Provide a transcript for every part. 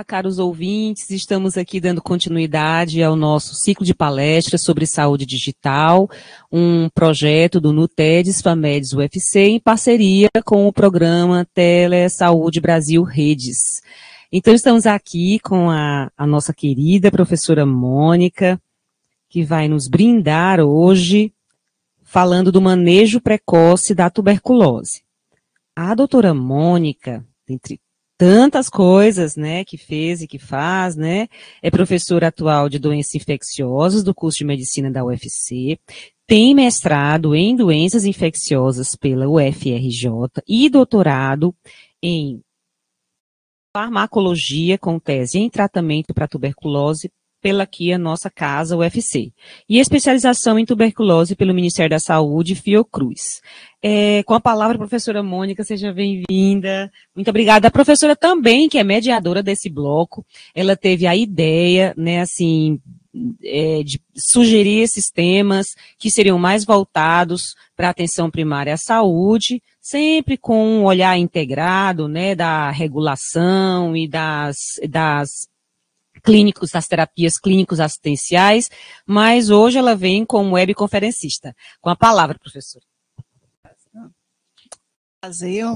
caros ouvintes, estamos aqui dando continuidade ao nosso ciclo de palestras sobre saúde digital, um projeto do Nutedes Famedes UFC em parceria com o programa Telesaúde Brasil Redes. Então estamos aqui com a nossa querida professora Mônica, que vai nos brindar hoje falando do manejo precoce da tuberculose. A doutora Mônica, entre tantas coisas, né, que fez e que faz, né, é professora atual de doenças infecciosas do curso de medicina da UFC, tem mestrado em doenças infecciosas pela UFRJ e doutorado em farmacologia com tese em tratamento para tuberculose pela aqui a nossa casa, UFC, e especialização em tuberculose pelo Ministério da Saúde, Fiocruz. Com a palavra, professora Mônica, seja bem-vinda. Muito obrigada. A professora também, que é mediadora desse bloco, ela teve a ideia, né, assim, de sugerir esses temas que seriam mais voltados para a atenção primária à saúde, sempre com um olhar integrado, né, da regulação e das terapias clínicos assistenciais, mas hoje ela vem como webconferencista. Com a palavra, professora.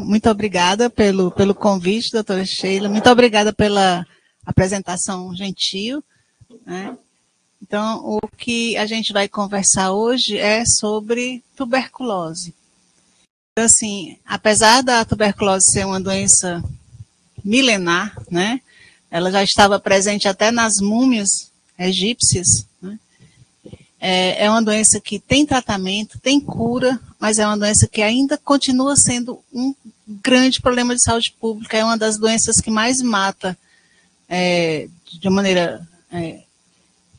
Muito obrigada pelo convite, doutora Sheila, muito obrigada pela apresentação gentil, né? Então, o que a gente vai conversar hoje é sobre tuberculose. Então, assim, apesar da tuberculose ser uma doença milenar, né, ela já estava presente até nas múmias egípcias, né? É uma doença que tem tratamento, tem cura, mas é uma doença que ainda continua sendo um grande problema de saúde pública. É uma das doenças que mais mata de maneira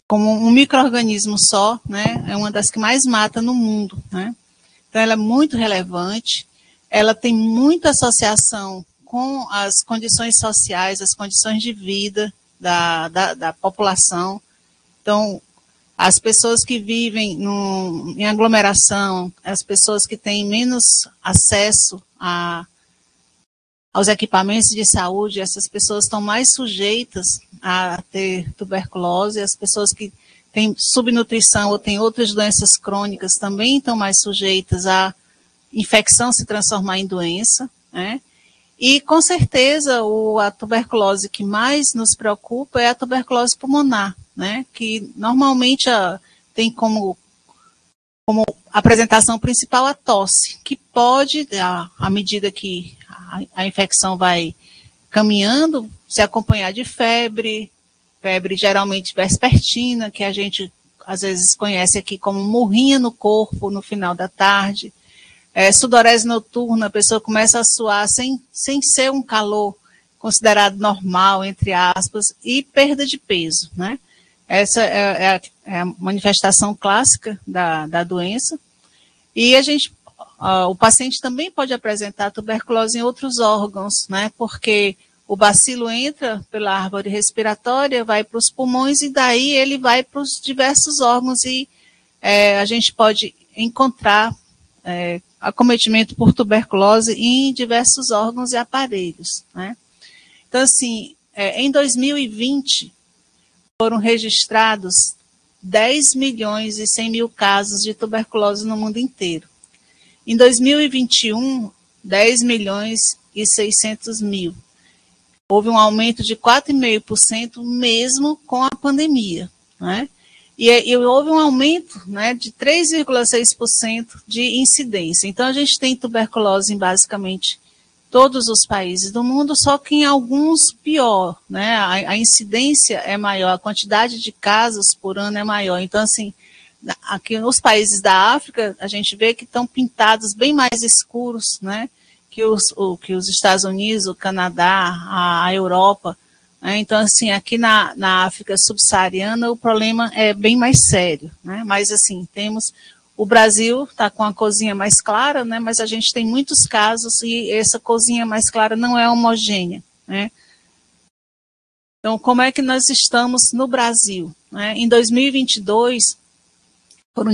como um micro-organismo só, né? É uma das que mais mata no mundo, né? Então, ela é muito relevante, ela tem muita associação com as condições sociais, as condições de vida da população. Então, as pessoas que vivem em aglomeração, as pessoas que têm menos acesso aos equipamentos de saúde, essas pessoas estão mais sujeitas a ter tuberculose, as pessoas que têm subnutrição ou têm outras doenças crônicas também estão mais sujeitas a infecção se transformar em doença, né? E, com certeza, a tuberculose que mais nos preocupa é a tuberculose pulmonar, né? Que normalmente tem como apresentação principal a tosse, que pode, à medida que a infecção vai caminhando, se acompanhar de febre geralmente vespertina, que a gente às vezes conhece aqui como murrinha no corpo no final da tarde. Sudorese noturna, a pessoa começa a suar sem ser um calor considerado normal, entre aspas, e perda de peso, né? Essa é a manifestação clássica da doença. E o paciente também pode apresentar tuberculose em outros órgãos, né? Porque o bacilo entra pela árvore respiratória, vai para os pulmões e daí ele vai para os diversos órgãos e a gente pode encontrar acometimento por tuberculose em diversos órgãos e aparelhos, né? Então, assim, em 2020, foram registrados 10 milhões e 100 mil casos de tuberculose no mundo inteiro. Em 2021, 10 milhões e 600 mil. Houve um aumento de 4,5% mesmo com a pandemia, né? E houve um aumento, né, de 3,6% de incidência. Então, a gente tem tuberculose em basicamente todos os países do mundo, só que em alguns pior, né? A incidência é maior, a quantidade de casos por ano é maior. Então, assim, aqui nos países da África, a gente vê que estão pintados bem mais escuros, né, que os Estados Unidos, o Canadá, a Europa. Então, assim, aqui na África subsaariana o problema é bem mais sério, né? Mas, assim, o Brasil está com a cozinha mais clara, né? Mas a gente tem muitos casos e essa cozinha mais clara não é homogênea, né? Então, como é que nós estamos no Brasil, né? Em 2022, foram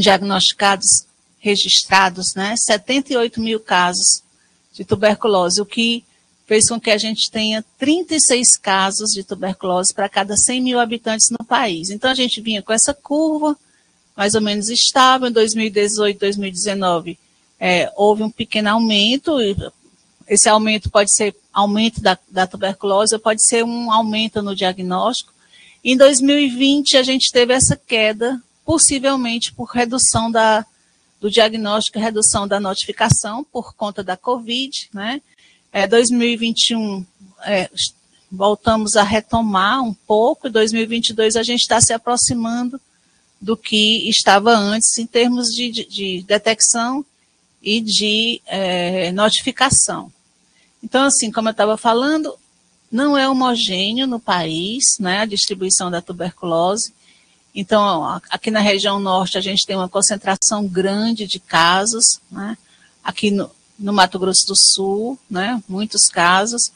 registrados, né, 78 mil casos de tuberculose, o que fez com que a gente tenha 36 casos de tuberculose para cada 100 mil habitantes no país. Então, a gente vinha com essa curva, mais ou menos estável. Em 2018, 2019, houve um pequeno aumento. Esse aumento pode ser aumento da tuberculose, ou pode ser um aumento no diagnóstico. Em 2020, a gente teve essa queda, possivelmente por redução do diagnóstico, redução da notificação por conta da Covid, né? 2021, voltamos a retomar um pouco, e 2022 a gente está se aproximando do que estava antes em termos de detecção e de notificação. Então, assim, como eu estava falando, não é homogêneo no país, né, a distribuição da tuberculose. Então, aqui na região norte, a gente tem uma concentração grande de casos, né, aqui no Mato Grosso do Sul, né, muitos casos.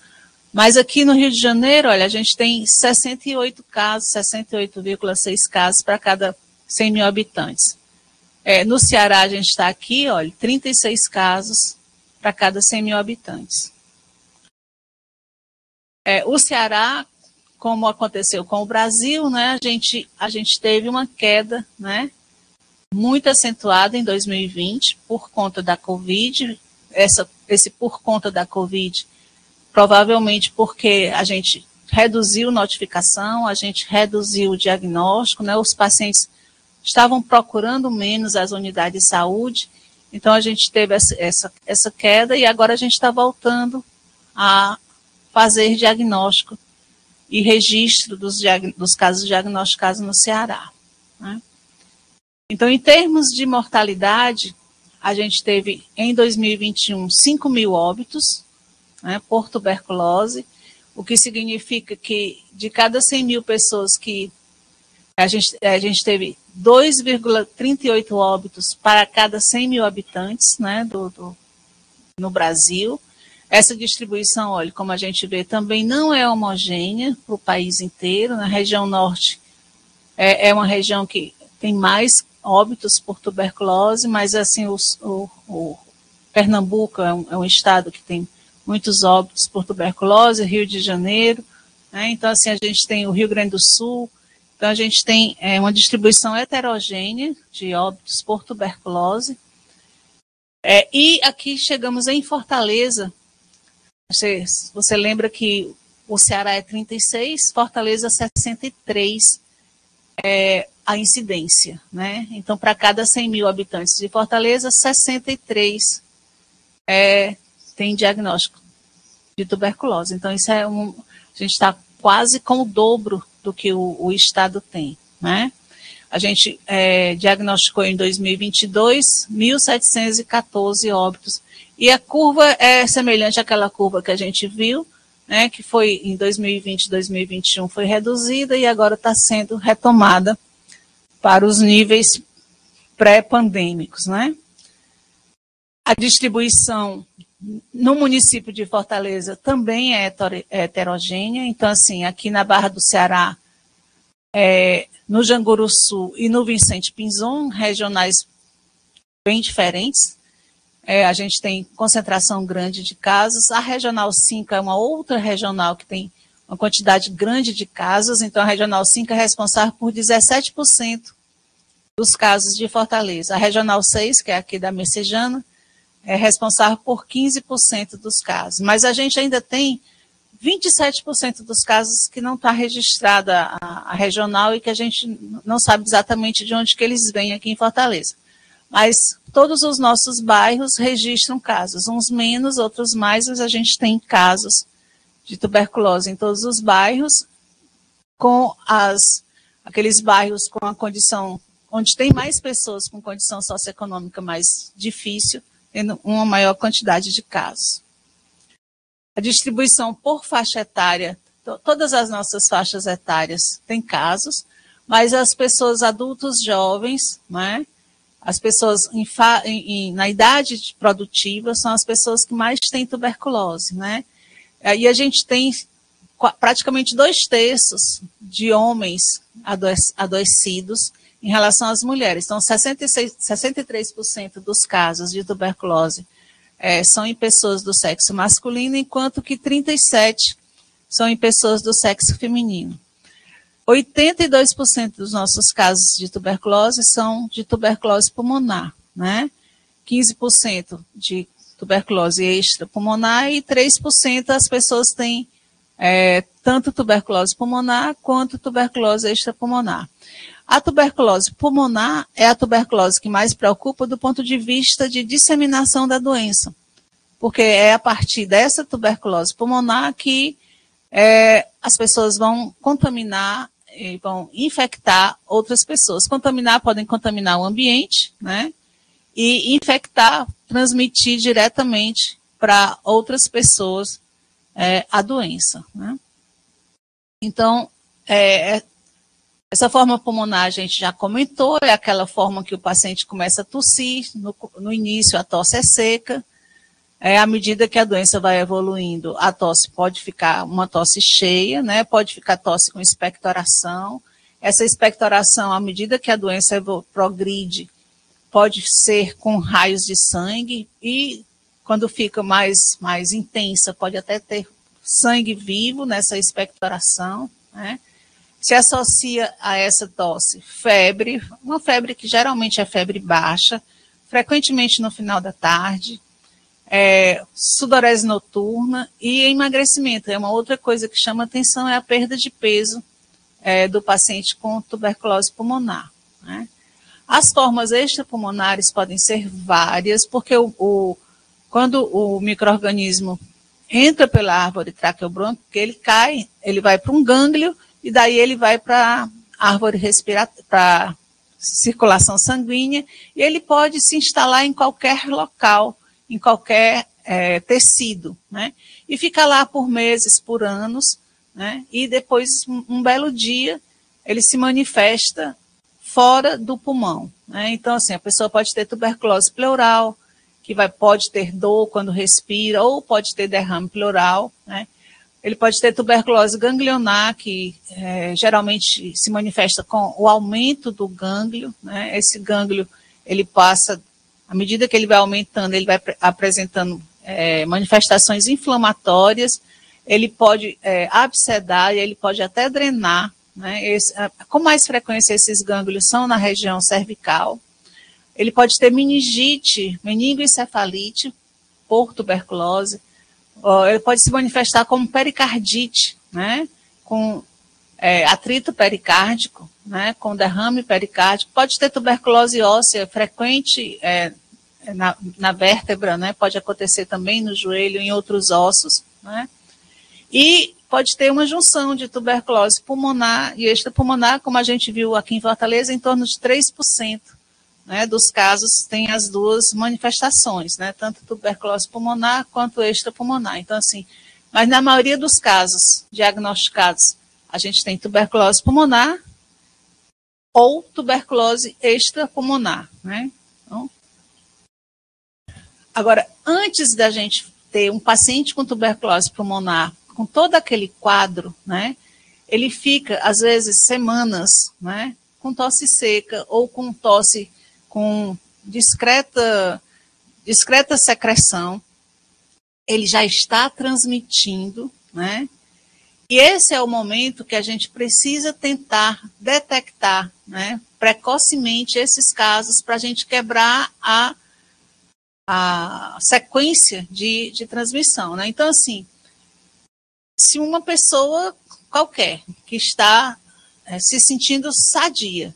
Mas aqui no Rio de Janeiro, olha, a gente tem 68 casos, 68,6 casos para cada 100 mil habitantes. No Ceará, a gente está aqui, olha, 36 casos para cada 100 mil habitantes. O Ceará, como aconteceu com o Brasil, né, a gente teve uma queda, né, muito acentuada em 2020 por conta da Covid. Esse por conta da Covid, provavelmente porque a gente reduziu notificação, a gente reduziu o diagnóstico, né, os pacientes estavam procurando menos as unidades de saúde, então a gente teve essa queda, e agora a gente está voltando a fazer diagnóstico e registro dos casos diagnosticados no Ceará, né? Então, em termos de mortalidade, a gente teve em 2021 5 mil óbitos, né, por tuberculose, o que significa que de cada 100 mil pessoas que a gente teve 2,38 óbitos para cada 100 mil habitantes, né, no Brasil. Essa distribuição, olha, como a gente vê, também não é homogênea para o país inteiro. Na região norte é uma região que tem mais óbitos por tuberculose, mas assim, o Pernambuco é um estado que tem muitos óbitos por tuberculose, Rio de Janeiro, né? Então, assim, a gente tem o Rio Grande do Sul. Então, a gente tem uma distribuição heterogênea de óbitos por tuberculose. E aqui chegamos em Fortaleza. Você lembra que o Ceará é 36, Fortaleza 63 a incidência, né? Então, para cada 100 mil habitantes de Fortaleza, 63 tem diagnóstico de tuberculose. Então, isso a gente está quase com o dobro do que o estado tem, né? A gente diagnosticou em 2022 1.714 óbitos. E a curva é semelhante àquela curva que a gente viu, né, que foi em 2020, 2021 foi reduzida e agora está sendo retomada para os níveis pré-pandêmicos, né? A distribuição no município de Fortaleza também é heterogênea. Então, assim, aqui na Barra do Ceará, no Janguruçu e no Vicente Pinzon, regionais bem diferentes. A gente tem concentração grande de casos. A Regional 5 é uma outra regional que tem uma quantidade grande de casos. Então, a Regional 5 é responsável por 17% dos casos de Fortaleza. A Regional 6, que é aqui da Messejana, é responsável por 15% dos casos. Mas a gente ainda tem 27% dos casos que não está registrada a regional e que a gente não sabe exatamente de onde que eles vêm aqui em Fortaleza. Mas todos os nossos bairros registram casos, uns menos, outros mais, mas a gente tem casos de tuberculose em todos os bairros, com aqueles bairros com a condição, onde tem mais pessoas com condição socioeconômica mais difícil, tendo uma maior quantidade de casos. A distribuição por faixa etária, todas as nossas faixas etárias têm casos, mas as pessoas adultos jovens, né, as pessoas na idade produtiva são as pessoas que mais têm tuberculose, né? E a gente tem praticamente 2/3 de homens adoecidos em relação às mulheres. Então, 63% dos casos de tuberculose são em pessoas do sexo masculino, enquanto que 37 são em pessoas do sexo feminino. 82% dos nossos casos de tuberculose são de tuberculose pulmonar, né? 15% de tuberculose extrapulmonar e 3% as pessoas têm tanto tuberculose pulmonar quanto tuberculose extrapulmonar. A tuberculose pulmonar é a tuberculose que mais preocupa do ponto de vista de disseminação da doença, porque é a partir dessa tuberculose pulmonar que as pessoas vão contaminar e vão infectar outras pessoas. Podem contaminar o ambiente, né? E infectar, transmitir diretamente para outras pessoas a doença, né? Então, essa forma pulmonar a gente já comentou, é aquela forma que o paciente começa a tossir, no início a tosse é seca, à medida que a doença vai evoluindo, a tosse pode ficar uma tosse cheia, né? Pode ficar tosse com expectoração. Essa expectoração, à medida que a doença progride, pode ser com raios de sangue e quando fica mais intensa, pode até ter sangue vivo nessa expectoração, né? Se associa a essa tosse febre, uma febre que geralmente é febre baixa, frequentemente no final da tarde, sudorese noturna e emagrecimento. É uma outra coisa que chama atenção, é a perda de peso do paciente com tuberculose pulmonar, né? As formas extrapulmonares podem ser várias, porque quando o micro-organismo entra pela árvore traqueobrônquica, ele cai, ele vai para um gânglio, e daí ele vai para a árvore respiratória, para circulação sanguínea, e ele pode se instalar em qualquer local, em qualquer tecido, né? E fica lá por meses, por anos, né? E depois, um belo dia, ele se manifesta fora do pulmão, né? Então, assim, a pessoa pode ter tuberculose pleural, que pode ter dor quando respira, ou pode ter derrame pleural, né? Ele pode ter tuberculose ganglionar, que geralmente se manifesta com o aumento do gânglio, né? Esse gânglio, ele passa, à medida que ele vai aumentando, ele vai apresentando manifestações inflamatórias, ele pode abscedar e ele pode até drenar, né? Com mais frequência, esses gânglios são na região cervical. Ele pode ter meningite, meningoencefalite por tuberculose. Ele pode se manifestar como pericardite, né? Com atrito pericárdico, né? Com derrame pericárdico. Pode ter tuberculose óssea frequente na vértebra, né? Pode acontecer também no joelho, em outros ossos, né? E pode ter uma junção de tuberculose pulmonar e extrapulmonar, como a gente viu aqui em Fortaleza, em torno de 3%. Né, dos casos tem as duas manifestações, né, tanto tuberculose pulmonar quanto extrapulmonar. Então, assim, mas na maioria dos casos diagnosticados, a gente tem tuberculose pulmonar ou tuberculose extrapulmonar, né? Então, agora, antes da gente ter um paciente com tuberculose pulmonar, com todo aquele quadro, né, ele fica, às vezes, semanas, né, com tosse seca ou com tosse com discreta secreção, ele já está transmitindo, né? E esse é o momento que a gente precisa tentar detectar, né, precocemente esses casos para a gente quebrar a sequência de transmissão, né? Então, assim, se uma pessoa qualquer que está se sentindo sadia,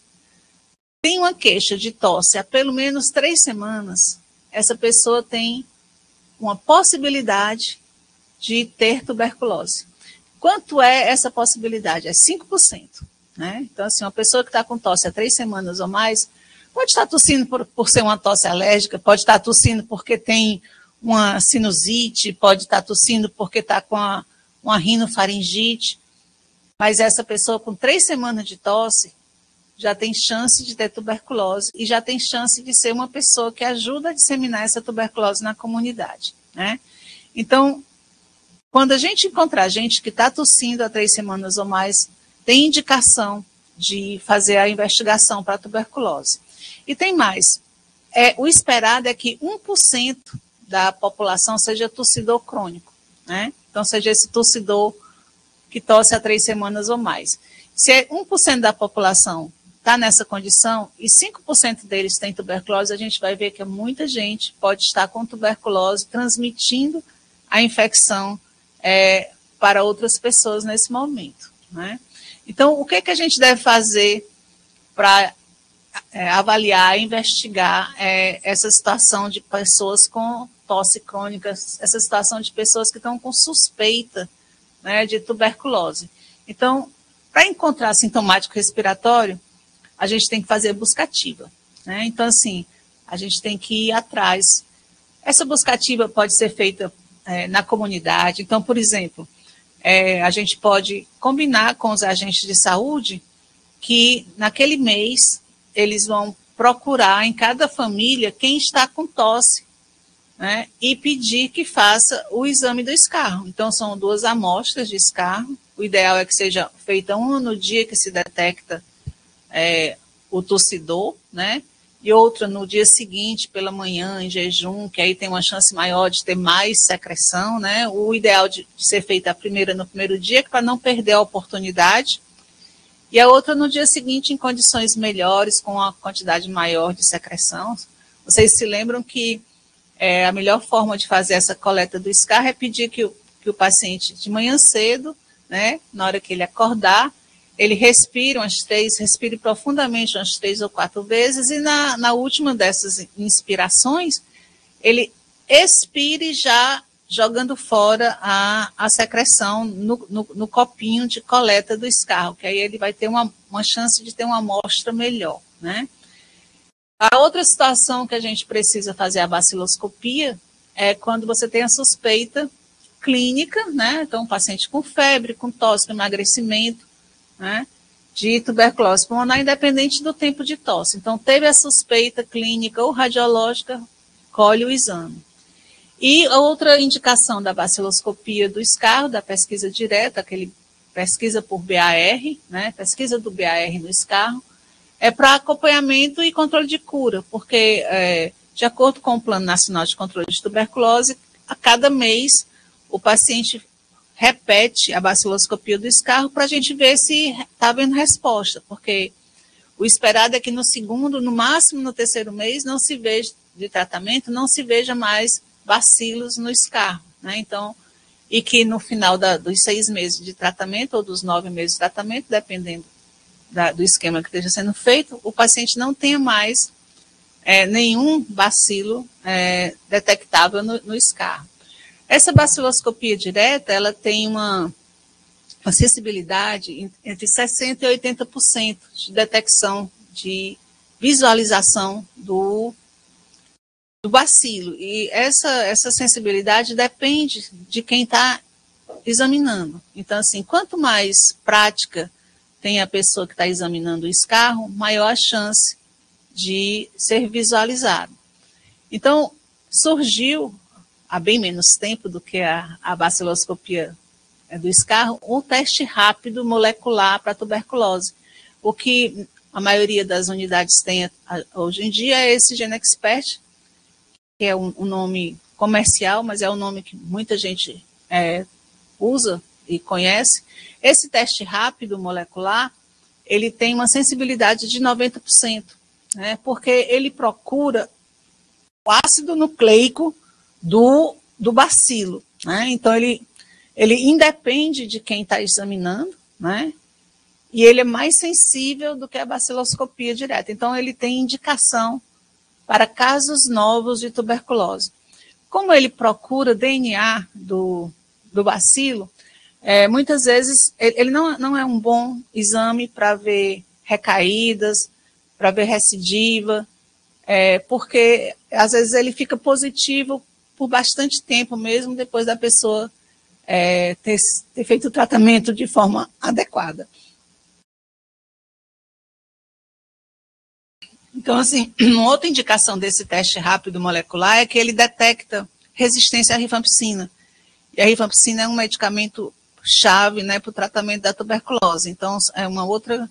tem uma queixa de tosse há pelo menos 3 semanas, essa pessoa tem uma possibilidade de ter tuberculose. Quanto é essa possibilidade? É 5%. Né? Então, assim, uma pessoa que está com tosse há 3 semanas ou mais, pode estar tossindo por ser uma tosse alérgica, pode estar tossindo porque tem uma sinusite, pode estar tossindo porque está com uma rinofaringite, mas essa pessoa com 3 semanas de tosse, já tem chance de ter tuberculose e já tem chance de ser uma pessoa que ajuda a disseminar essa tuberculose na comunidade, né? Então, quando a gente encontrar gente que está tossindo há 3 semanas ou mais, tem indicação de fazer a investigação para tuberculose. E tem mais, o esperado é que 1% da população seja tossidor crônico, né? Então, seja esse tossidor que tosse há 3 semanas ou mais. Se 1% da população está nessa condição e 5% deles tem tuberculose, a gente vai ver que muita gente pode estar com tuberculose transmitindo a infecção para outras pessoas nesse momento, né? Então, o que a gente deve fazer para avaliar, investigar essa situação de pessoas com tosse crônica, essa situação de pessoas que estão com suspeita, né, de tuberculose? Então, para encontrar sintomático respiratório, a gente tem que fazer busca ativa, né? Então, assim, a gente tem que ir atrás. Essa busca ativa pode ser feita na comunidade. Então, por exemplo, a gente pode combinar com os agentes de saúde que naquele mês eles vão procurar em cada família quem está com tosse, né, e pedir que faça o exame do escarro. Então, são 2 amostras de escarro. O ideal é que seja feita uma no dia que se detecta o tossidor, né, e outra no dia seguinte, pela manhã, em jejum, que aí tem uma chance maior de ter mais secreção, né? O ideal de ser feita a primeira no primeiro dia, para não perder a oportunidade, e a outra no dia seguinte, em condições melhores, com uma quantidade maior de secreção. Vocês se lembram que a melhor forma de fazer essa coleta do escarro é pedir que o paciente, de manhã cedo, né, na hora que ele acordar, ele respire profundamente umas 3 ou 4 vezes, e na última dessas inspirações, ele expire já jogando fora a secreção no copinho de coleta do escarro, que aí ele vai ter uma chance de ter uma amostra melhor, né? A outra situação que a gente precisa fazer a baciloscopia é quando você tem a suspeita clínica, né? Então, um paciente com febre, com tosse, com emagrecimento, né, de tuberculose pulmonar, independente do tempo de tosse. Então, teve a suspeita clínica ou radiológica, colhe o exame. E outra indicação da baciloscopia do escarro, da pesquisa direta, aquele pesquisa por BAR, né, pesquisa do BAR no escarro, é para acompanhamento e controle de cura, porque, de acordo com o Plano Nacional de Controle de Tuberculose, a cada mês o paciente repete a baciloscopia do escarro para a gente ver se está havendo resposta, porque o esperado é que no segundo, no máximo no 3º mês, não se veja de tratamento, não se veja mais bacilos no escarro, né? Então, e que no final dos 6 meses de tratamento, ou dos 9 meses de tratamento, dependendo do esquema que esteja sendo feito, o paciente não tenha mais nenhum bacilo detectável no escarro. Essa baciloscopia direta, ela tem uma sensibilidade entre 60% e 80% de detecção, de visualização do bacilo. E essa sensibilidade depende de quem está examinando. Então, assim, quanto mais prática tem a pessoa que está examinando o escarro, maior a chance de ser visualizado. Então, surgiu, há bem menos tempo do que a baciloscopia do escarro, um teste rápido molecular para tuberculose. O que a maioria das unidades tem hoje em dia é esse GeneXpert, que é um nome comercial, mas é um nome que muita gente usa e conhece. Esse teste rápido molecular, ele tem uma sensibilidade de 90%, né, porque ele procura o ácido nucleico do bacilo, né? Então, ele independe de quem está examinando, né? E ele é mais sensível do que a baciloscopia direta. Então, ele tem indicação para casos novos de tuberculose. Como ele procura DNA do bacilo, muitas vezes ele não é um bom exame para ver recaídas, para ver recidiva, porque às vezes ele fica positivo por bastante tempo mesmo, depois da pessoa ter feito o tratamento de forma adequada. Então, assim, uma outra indicação desse teste rápido molecular é que ele detecta resistência à rifampicina. E a rifampicina é um medicamento chave, né, para o tratamento da tuberculose. Então, é uma outra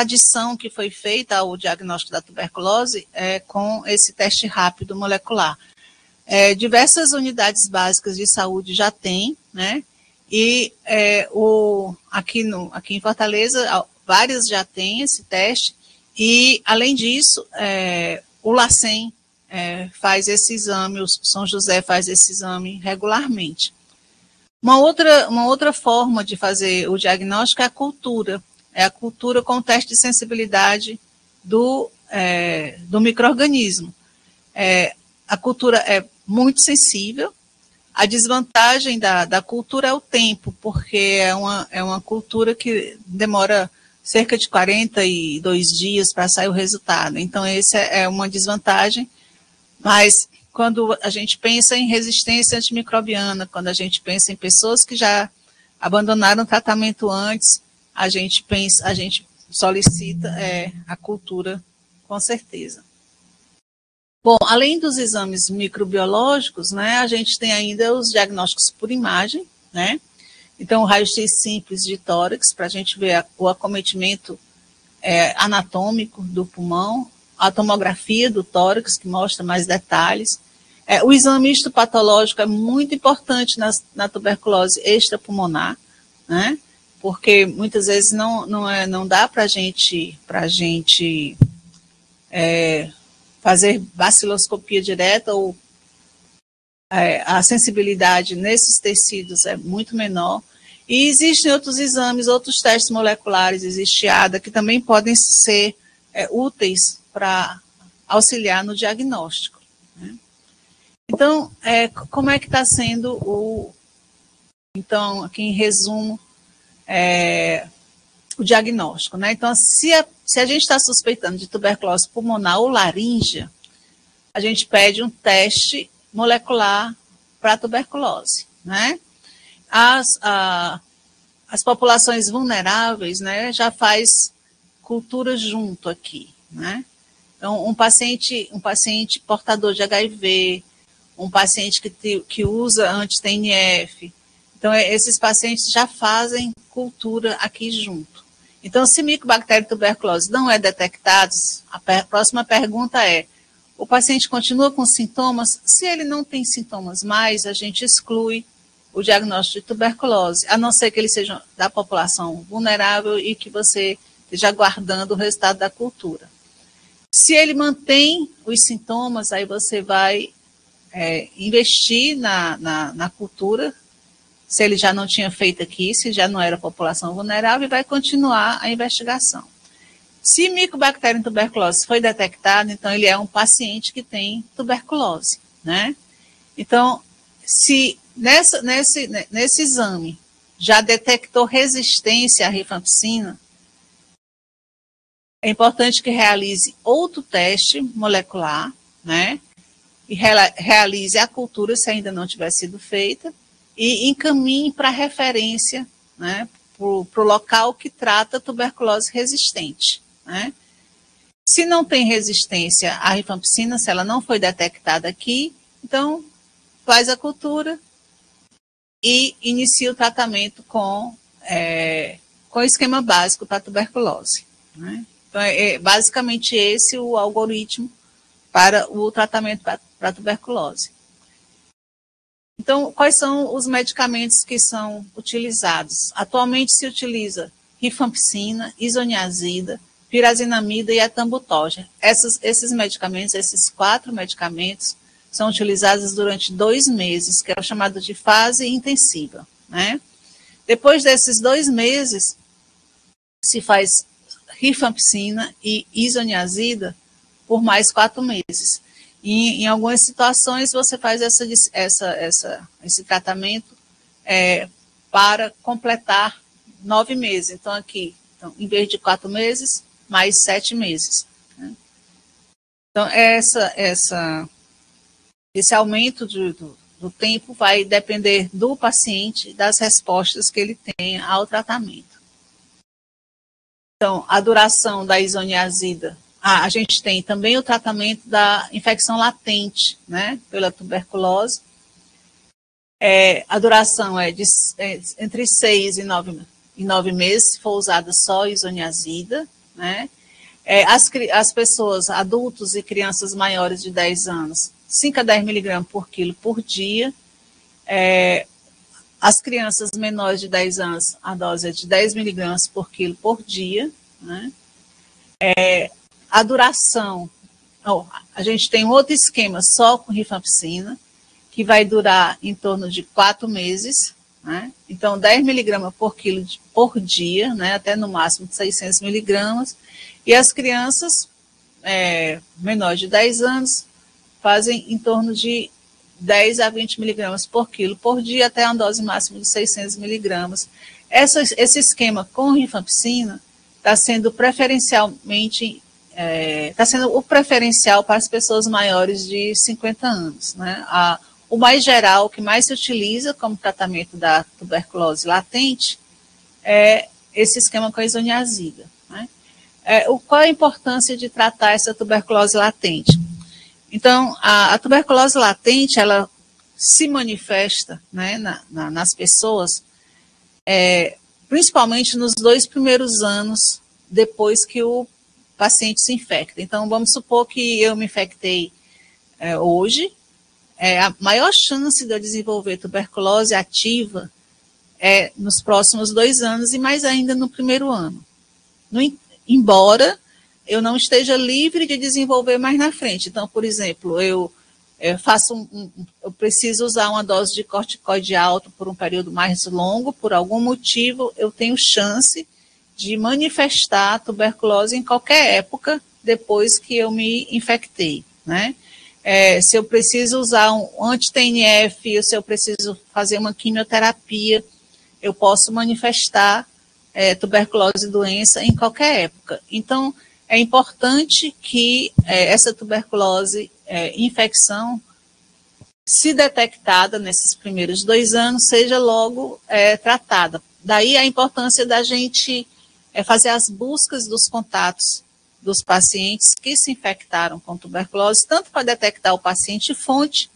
adição que foi feita ao diagnóstico da tuberculose com esse teste rápido molecular. Diversas unidades básicas de saúde já têm, né? E aqui em Fortaleza, várias já têm esse teste, e, além disso, o LACEN faz esse exame, o São José faz esse exame regularmente. Uma outra forma de fazer o diagnóstico é a cultura. É a cultura com o teste de sensibilidade do micro-organismo. A cultura é muito sensível. A desvantagem da cultura é o tempo, porque é uma cultura que demora cerca de 42 dias para sair o resultado. Então, essa é uma desvantagem, mas quando a gente pensa em resistência antimicrobiana, quando a gente pensa em pessoas que já abandonaram o tratamento antes, a gente solicita a cultura, com certeza. Bom, além dos exames microbiológicos, né, a gente tem ainda os diagnósticos por imagem, né? Então, o raio-x simples de tórax, para a gente ver o acometimento anatômico do pulmão, a tomografia do tórax, que mostra mais detalhes. O exame histopatológico é muito importante na tuberculose extrapulmonar, né? Porque muitas vezes não dá para a gente fazer baciloscopia direta, ou a sensibilidade nesses tecidos é muito menor. E existem outros exames, outros testes moleculares, existe ADA, que também podem ser úteis para auxiliar no diagnóstico, né? Então, como é que está sendo então, aqui em resumo, o diagnóstico, né? Então, se a gente está suspeitando de tuberculose pulmonar ou laríngea, a gente pede um teste molecular para tuberculose, né? As populações vulneráveis, né, já faz cultura junto aqui, né? Então, um paciente portador de HIV, um paciente que usa anti-TNF, então esses pacientes já fazem cultura aqui junto. Então, se Mycobacterium tuberculose não é detectado, a próxima pergunta é: o paciente continua com sintomas? Se ele não tem sintomas mais, a gente exclui o diagnóstico de tuberculose, a não ser que ele seja da população vulnerável e que você esteja aguardando o resultado da cultura. Se ele mantém os sintomas, aí você vai investir na cultura, se ele já não tinha feito aqui, se já não era população vulnerável, e vai continuar a investigação. Se Mycobacterium tuberculose foi detectado, então ele é um paciente que tem tuberculose, né? Então, se nesse exame já detectou resistência à rifampicina, é importante que realize outro teste molecular, né? E realize a cultura, se ainda não tiver sido feita, e encaminhe para referência, né, para o local que trata tuberculose resistente, né? Se não tem resistência à rifampicina, se ela não foi detectada aqui, então faz a cultura e inicia o tratamento com esquema básico para tuberculose, né? Então, basicamente esse o algoritmo para o tratamento para tuberculose. Então, quais são os medicamentos que são utilizados? Atualmente se utiliza rifampicina, isoniazida, pirazinamida e etambutol. Esses medicamentos, esses 4 medicamentos, são utilizados durante 2 meses, que é o chamado de fase intensiva, né? Depois desses 2 meses, se faz rifampicina e isoniazida por mais 4 meses. E, em algumas situações, você faz esse tratamento para completar 9 meses. Então, aqui, em vez de 4 meses, mais 7 meses, né? Então, esse aumento do tempo vai depender do paciente, das respostas que ele tem ao tratamento. Então, a duração da isoniazida, a gente tem também o tratamento da infecção latente, né, pela tuberculose. A duração é entre 6 e 9 meses, se for usada só isoniazida, né? As pessoas, adultos e crianças maiores de 10 anos, 5 a 10 miligramas por quilo por dia. As crianças menores de 10 anos, a dose é de 10 miligramas por quilo por dia. Né? A duração, a gente tem outro esquema só com rifampicina, que vai durar em torno de 4 meses. Né? Então, 10 miligramas por quilo por dia, né? Até no máximo de 600 miligramas. E as crianças menores de 10 anos fazem em torno de 10 a 20 miligramas por quilo por dia, até uma dose máxima de 600 miligramas. Esse esquema com rifampicina está sendo preferencialmente, está sendo o preferencial para as pessoas maiores de 50 anos. Né? O mais geral, o que mais se utiliza como tratamento da tuberculose latente é esse esquema com a isoniazida. Né? Qual a importância de tratar essa tuberculose latente? Então, a tuberculose latente, ela se manifesta, né, nas pessoas, principalmente nos 2 primeiros anos depois que o paciente se infecta. Então, vamos supor que eu me infectei hoje, a maior chance de eu desenvolver tuberculose ativa é nos próximos 2 anos e mais ainda no primeiro ano. Embora eu não esteja livre de desenvolver mais na frente. Então, por exemplo, eu preciso usar uma dose de corticoide alto por um período mais longo, por algum motivo, eu tenho chance de manifestar tuberculose em qualquer época depois que eu me infectei, né? Se eu preciso usar um anti-TNF, ou se eu preciso fazer uma quimioterapia, eu posso manifestar tuberculose doença em qualquer época. Então, é importante que essa tuberculose infecção, se detectada nesses primeiros 2 anos, seja logo tratada. Daí a importância da gente fazer as buscas dos contatos dos pacientes que se infectaram com tuberculose, tanto para detectar o paciente fonte,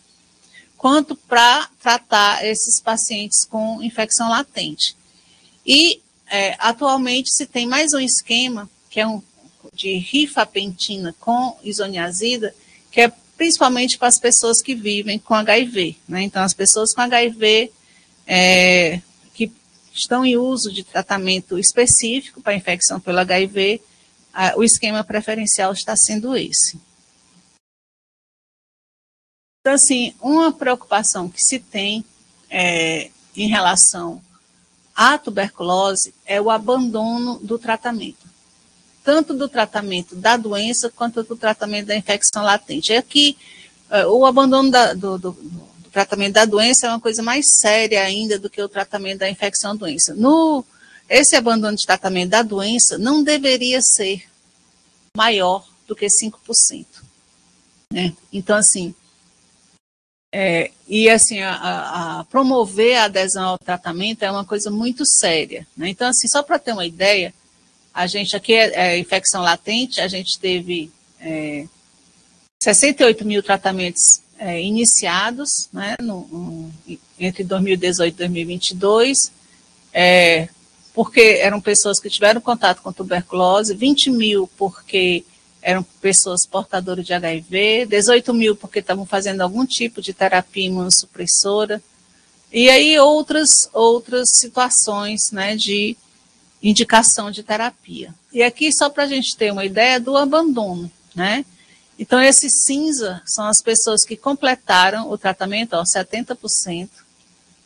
quanto para tratar esses pacientes com infecção latente. E atualmente se tem mais um esquema, que é de rifapentina com isoniazida, que é principalmente para as pessoas que vivem com HIV. Né? Então, as pessoas com HIV que estão em uso de tratamento específico para infecção pelo HIV, o esquema preferencial está sendo esse. Então, assim, uma preocupação que se tem em relação à tuberculose é o abandono do tratamento, tanto do tratamento da doença quanto do tratamento da infecção latente. Aqui, o abandono do tratamento da doença é uma coisa mais séria ainda do que o tratamento da infecção-doença. Esse abandono de tratamento da doença não deveria ser maior do que 5%. Né? Então, assim, promover a adesão ao tratamento é uma coisa muito séria. Né? Então, assim, só para ter uma ideia, a gente aqui infecção latente, a gente teve 68 mil tratamentos iniciados, né, entre 2018 e 2022, porque eram pessoas que tiveram contato com tuberculose, 20 mil porque eram pessoas portadoras de HIV, 18 mil porque estavam fazendo algum tipo de terapia imunossupressora, e aí outras situações, né, de indicação de terapia. E aqui, só para a gente ter uma ideia do abandono, né? Então, esse cinza são as pessoas que completaram o tratamento, 70%,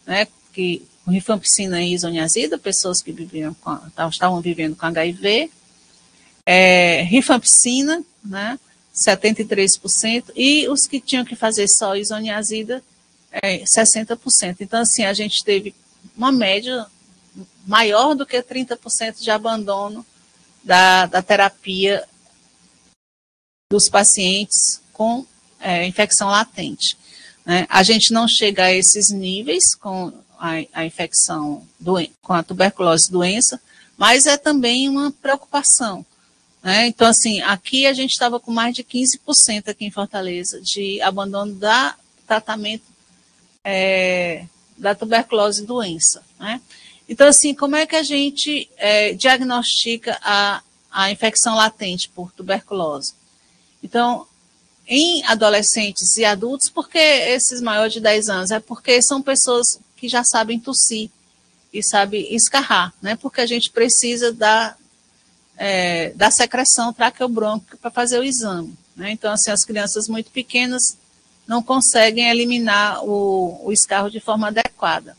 né, que com rifampicina e isoniazida, pessoas que estavam vivendo com HIV, rifampicina, né, 73%, e os que tinham que fazer só isoniazida, 60%. Então, assim, a gente teve uma média maior do que 30% de abandono da terapia dos pacientes com infecção latente. Né? A gente não chega a esses níveis com a infecção, com a tuberculose doença, mas é também uma preocupação. Né? Então, assim, aqui a gente estava com mais de 15% aqui em Fortaleza de abandono da tratamento da tuberculose doença. Né? Então, assim, como é que a gente diagnostica a a infecção latente por tuberculose. Então, em adolescentes e adultos, porque esses maiores de 10 anos? É porque são pessoas que já sabem tossir e sabem escarrar, né? Porque a gente precisa da secreção traqueobrônquica para fazer o exame, né? Então, assim, as crianças muito pequenas não conseguem eliminar o escarro de forma adequada.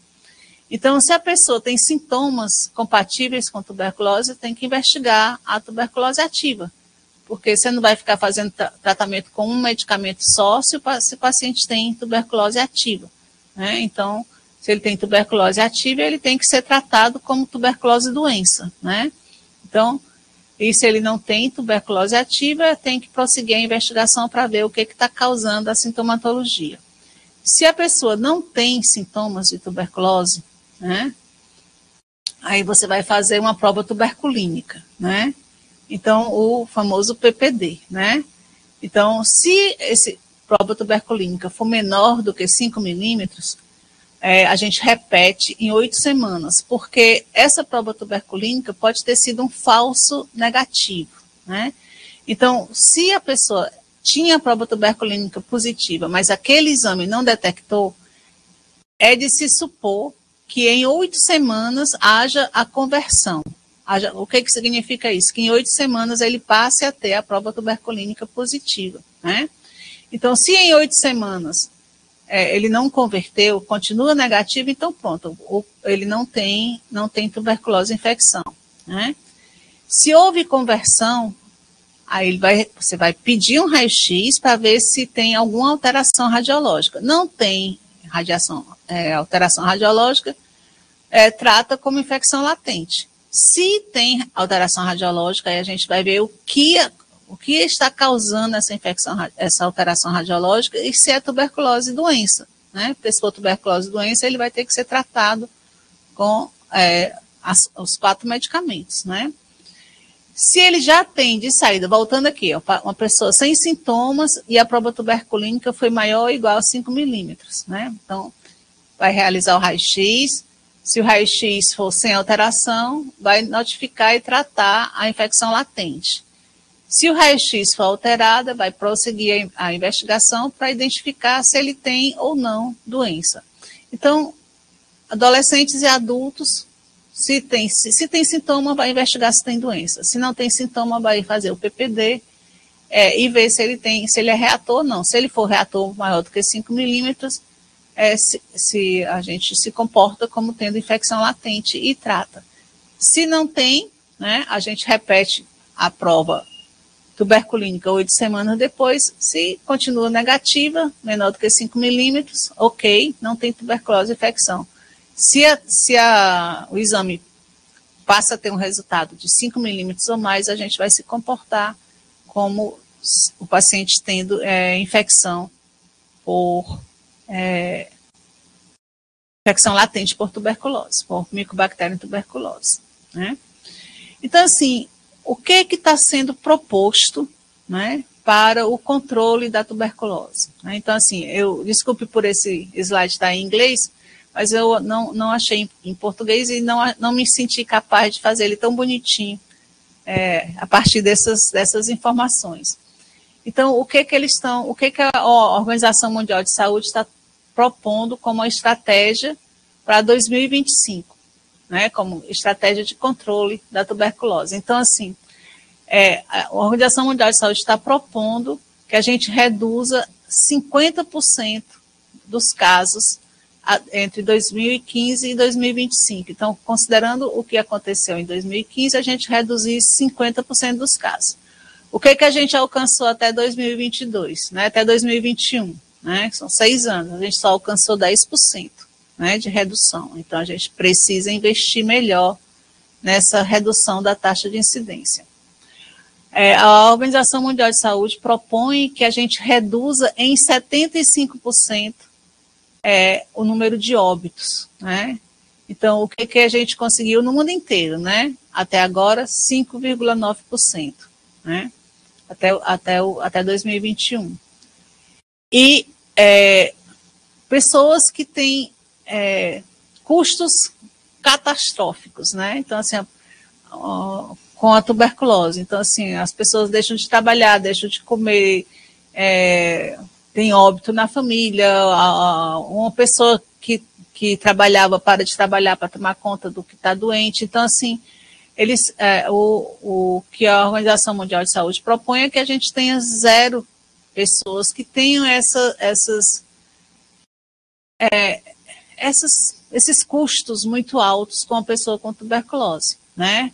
Então, se a pessoa tem sintomas compatíveis com tuberculose, tem que investigar a tuberculose ativa, porque você não vai ficar fazendo tratamento com um medicamento só se o paciente tem tuberculose ativa, né? Então, se ele tem tuberculose ativa, ele tem que ser tratado como tuberculose doença, né? Então, e se ele não tem tuberculose ativa, tem que prosseguir a investigação para ver o que está causando a sintomatologia. Se a pessoa não tem sintomas de tuberculose, né, aí você vai fazer uma prova tuberculínica, né? Então, o famoso PPD, né? Então, se esse prova tuberculínica for menor do que 5 milímetros, a gente repete em 8 semanas, porque essa prova tuberculínica pode ter sido um falso negativo, né? Então, se a pessoa tinha a prova tuberculínica positiva, mas aquele exame não detectou, é de se supor que em 8 semanas haja a conversão. O que significa isso? Que em 8 semanas ele passe a ter a prova tuberculínica positiva, né? Então, se em 8 semanas ele não converteu, continua negativo, então pronto, ele não tem tuberculose infecção, né? Se houve conversão, aí você vai pedir um raio-x para ver se tem alguma alteração radiológica. Não tem alteração radiológica, trata como infecção latente. Se tem alteração radiológica, aí a gente vai ver o que está causando essa infecção, essa alteração radiológica, e se é tuberculose doença, né? Porque se for tuberculose doença, ele vai ter que ser tratado com os 4 medicamentos, né? Se ele já tem de saída, voltando aqui, uma pessoa sem sintomas e a prova tuberculínica foi maior ou igual a 5 milímetros, né? Então, vai realizar o raio-x. Se o raio-x for sem alteração, vai notificar e tratar a infecção latente. Se o raio-x for alterada, vai prosseguir a investigação para identificar se ele tem ou não doença. Então, adolescentes e adultos, se tem sintoma, vai investigar se tem doença. Se não tem sintoma, vai fazer o PPD e ver se ele é reator ou não. Se ele for reator maior do que 5 milímetros, se a gente se comporta como tendo infecção latente e trata. Se não tem, né, a gente repete a prova tuberculínica 8 semanas depois. Se continua negativa, menor do que 5 milímetros, ok, não tem tuberculose infecção. Se o exame passa a ter um resultado de 5 milímetros ou mais, a gente vai se comportar como o paciente tendo infecção por infecção latente por tuberculose, por micobactéria tuberculose, né? Então, assim, o que está sendo proposto, né, para o controle da tuberculose, né? Então, assim, desculpe por esse slide estar em inglês, mas eu não achei em português e não me senti capaz de fazer ele tão bonitinho a partir dessas informações. Então, o que a Organização Mundial de Saúde está propondo como uma estratégia para 2025, né, como estratégia de controle da tuberculose. Então, assim, a Organização Mundial de Saúde está propondo que a gente reduza 50% dos casos entre 2015 e 2025. Então, considerando o que aconteceu em 2015, a gente reduzir 50% dos casos. O que a gente alcançou até 2022, né, até 2021, né, são 6 anos, a gente só alcançou 10%, né, de redução. Então, a gente precisa investir melhor nessa redução da taxa de incidência. A Organização Mundial de Saúde propõe que a gente reduza em 75% o número de óbitos, né? Então, o que a gente conseguiu no mundo inteiro, né? Até agora, 5,9%, né? Até 2021. E pessoas que têm custos catastróficos, né? Então, assim, com a tuberculose. Então, assim, as pessoas deixam de trabalhar, deixam de comer, tem óbito na família, uma pessoa que trabalhava para de trabalhar para tomar conta do que está doente. Então, assim, o que a Organização Mundial de Saúde propõe é que a gente tenha 0 pessoas que tenham esses custos muito altos com a pessoa com tuberculose, né?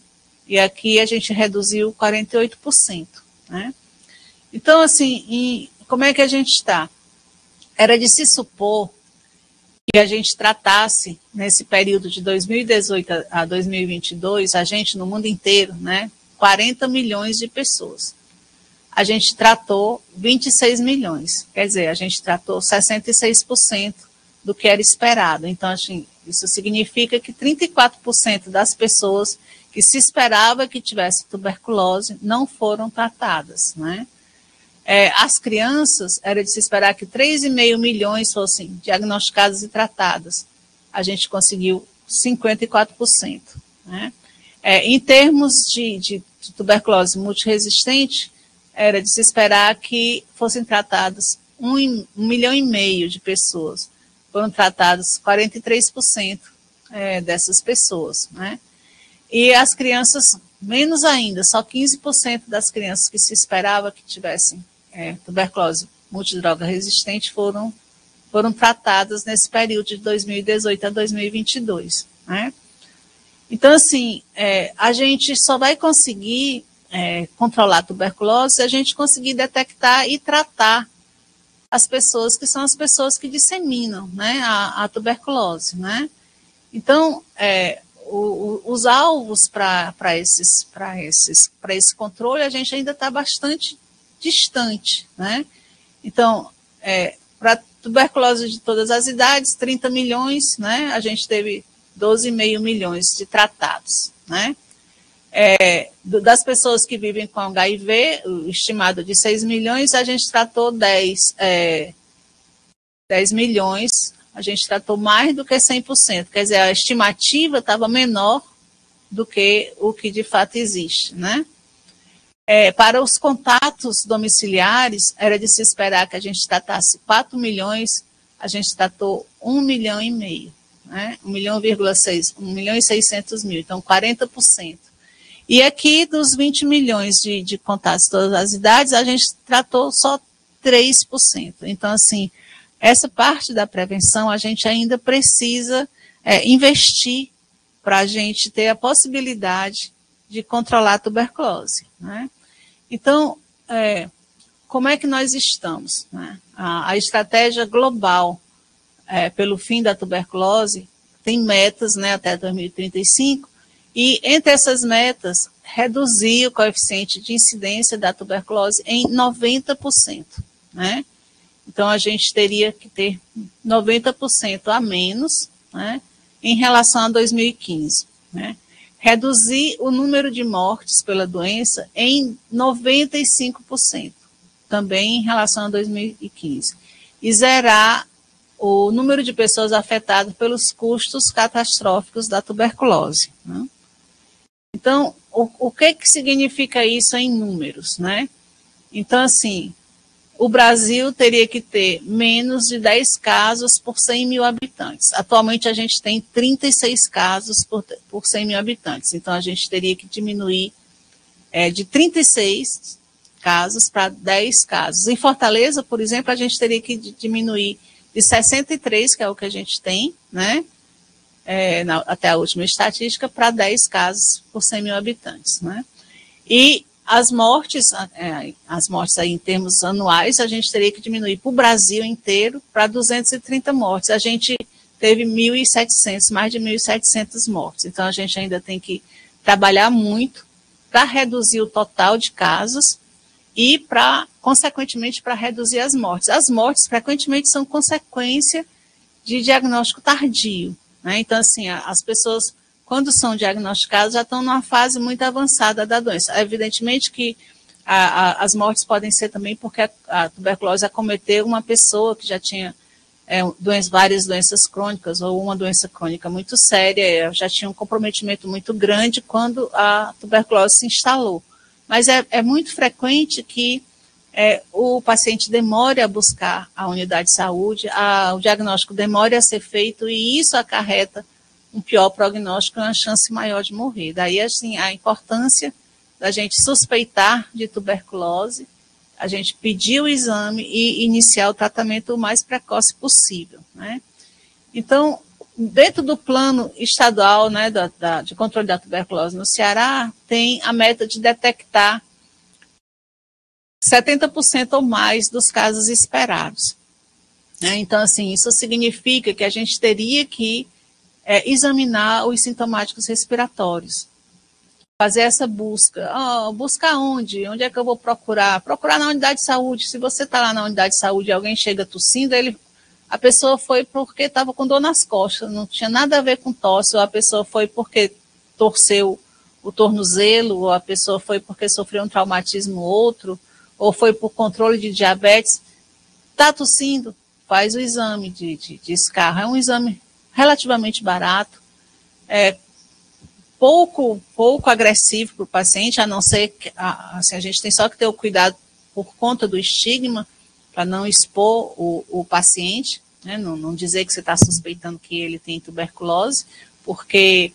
E aqui a gente reduziu 48%, né? Então, assim, como é que a gente está? Era de se supor que a gente tratasse, nesse período de 2018 a 2022, a gente no mundo inteiro, né, 40 milhões de pessoas. A gente tratou 26 milhões, quer dizer, a gente tratou 66% do que era esperado. Então, assim, isso significa que 34% das pessoas que se esperava que tivesse tuberculose não foram tratadas, né? As crianças, era de se esperar que 3,5 milhões fossem diagnosticadas e tratadas. A gente conseguiu 54%. Né? Em termos de tuberculose multiresistente, era de se esperar que fossem tratadas 1,5 milhão de pessoas. Foram tratadas 43% dessas pessoas. Né? E as crianças, menos ainda, só 15% das crianças que se esperava que tivessem tuberculose multidroga resistente foram tratadas nesse período de 2018 a 2022. Né? Então, assim, a gente só vai conseguir controlar a tuberculose se a gente conseguir detectar e tratar as pessoas que são as pessoas que disseminam, né, a tuberculose. Né? Então, os alvos para esse controle, a gente ainda está bastante distante, né? Então, para tuberculose de todas as idades, 30 milhões, né? A gente teve 12,5 milhões de tratados, né? Das pessoas que vivem com HIV, o estimado de 6 milhões, a gente tratou 10 milhões, a gente tratou mais do que 100%, quer dizer, a estimativa estava menor do que o que de fato existe, né? Para os contatos domiciliares, era de se esperar que a gente tratasse 4 milhões, a gente tratou 1,5 milhão, né? 1,6 milhão, então 40%. E aqui, dos 20 milhões de contatos de todas as idades, a gente tratou só 3%. Então, assim, essa parte da prevenção a gente ainda precisa investir para a gente ter a possibilidade de controlar a tuberculose. Né? Então, como é que nós estamos? Né? A estratégia global pelo fim da tuberculose tem metas, né, até 2035, e entre essas metas, reduzir o coeficiente de incidência da tuberculose em 90%. Né? Então, a gente teria que ter 90% a menos, né, em relação a 2015. Né? Reduzir o número de mortes pela doença em 95%, também em relação a 2015. E zerar o número de pessoas afetadas pelos custos catastróficos da tuberculose. Né? Então, o que significa isso em números? Né? Então, assim, o Brasil teria que ter menos de 10 casos por 100 mil habitantes. Atualmente, a gente tem 36 casos por 100 mil habitantes. Então, a gente teria que diminuir de 36 casos para 10 casos. Em Fortaleza, por exemplo, a gente teria que diminuir de 63, que é o que a gente tem, né, até a última estatística, para 10 casos por 100 mil habitantes. Né? E as mortes aí em termos anuais, a gente teria que diminuir para o Brasil inteiro para 230 mortes. A gente teve 1.700, mais de 1.700 mortes. Então, a gente ainda tem que trabalhar muito para reduzir o total de casos e, consequentemente, para reduzir as mortes. As mortes, frequentemente, são consequência de diagnóstico tardio. Né? Então, assim, as pessoas, quando são diagnosticadas, já estão numa fase muito avançada da doença. Evidentemente que as mortes podem ser também porque a tuberculose acometeu uma pessoa que já tinha várias doenças crônicas, ou uma doença crônica muito séria, já tinha um comprometimento muito grande quando a tuberculose se instalou. Mas é muito frequente que o paciente demore a buscar a unidade de saúde, o diagnóstico demore a ser feito, e isso acarreta um pior prognóstico e uma chance maior de morrer. Daí, assim, a importância da gente suspeitar de tuberculose, a gente pedir o exame e iniciar o tratamento o mais precoce possível, né? Então, dentro do plano estadual, né, de controle da tuberculose no Ceará, tem a meta de detectar 70% ou mais dos casos esperados, né? Então, assim, isso significa que a gente teria que examinar os sintomáticos respiratórios, fazer essa busca. Buscar onde? Onde é que eu vou procurar? Procurar na unidade de saúde. Se você está lá na unidade de saúde e alguém chega tossindo, a pessoa foi porque estava com dor nas costas, não tinha nada a ver com tosse, ou a pessoa foi porque torceu o tornozelo, ou a pessoa foi porque sofreu um traumatismo outro, ou foi por controle de diabetes. Está tossindo? Faz o exame de escarro. É um exame relativamente barato, pouco agressivo para o paciente, a não ser que assim, a gente tem só que ter o cuidado por conta do estigma, para não expor o paciente, né? Não dizer que você está suspeitando que ele tem tuberculose, porque,